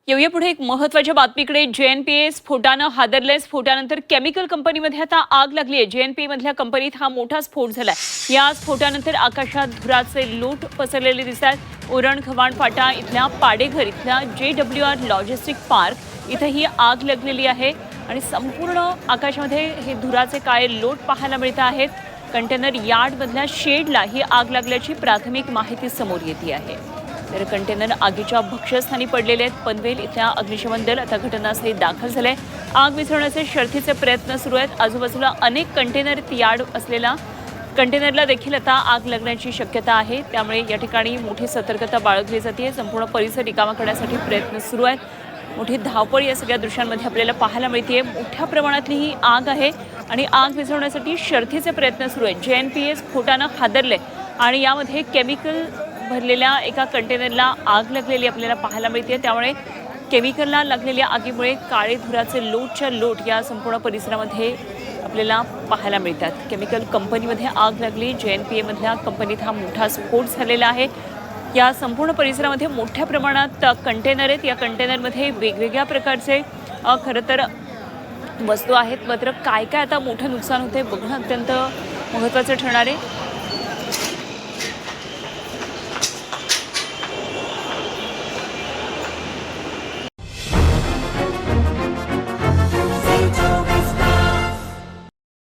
येऊया पुढे एक महत्त्वाच्या बातमीकडे। JNPA स्फोटानं हादरले। स्फोटानंतर केमिकल कंपनीमध्ये आता आग लागली आहे। JNPA मधल्या कंपनीत हा मोठा स्फोट झालाय। या स्फोटानंतर आकाशात धुराचे लोट पसरलेले दिसतात। उरण खवाण फाटा इथल्या पाडेघर इथल्या JWR लॉजिस्टिक पार्क इथे ही आग लागलेली आहे आणि संपूर्ण आकाशामध्ये हे धुराचे काळे लोट पाहायला मिळत आहेत। कंटेनर यार्डमधल्या शेडला ही आग लागल्याची प्राथमिक माहिती समोर येते आहे। तर कंटेनर आगीच्या भक्ष्यस्थानी पडलेले आहेत। पनवेल इथल्या अग्निशमन दल आता घटनास्थळी दाखल झाले। आग विझवण्याचे शर्थीचे प्रयत्न सुरू आहेत। आजूबाजूला अनेक कंटेनर यार्ड असलेला कंटेनरला देखील आता आग लागण्याची शक्यता आहे। त्यामुळे या ठिकाणी मोठी सतर्कता बाळगली जाते। संपूर्ण परिसर रिकामा करण्यासाठी प्रयत्न सुरू आहेत। मोठी धावपळ या सगळ्या दृश्यांमध्ये आपल्याला पाहायला मिळते। मोठ्या प्रमाणातली ही आग आहे आणि आग विझवण्यासाठी शर्थीचे प्रयत्न सुरू आहेत। JNPA स्फोटानं हादरले आणि यामध्ये केमिकल भरलेल्या एका कंटेनरला आग लागलेली आपल्याला पाहायला मिळते। त्यामुळे केमिकलला लागलेल्या आगीमुळे काळे धुराचे लोटच्या लोट या संपूर्ण परिसरामध्ये आपल्याला पाहायला मिळतात। केमिकल कंपनीमध्ये आग लागली। JNPA मधल्या कंपनीत हा मोठा स्फोट झालेला आहे। या संपूर्ण परिसरामध्ये मोठ्या प्रमाणात कंटेनर आहेत। या कंटेनरमध्ये वेगवेगळ्या प्रकारचे खरं तर वस्तू आहेत। मात्र काय काय आता मोठं नुकसान होते बघणं अत्यंत महत्त्वाचं ठरणार आहे।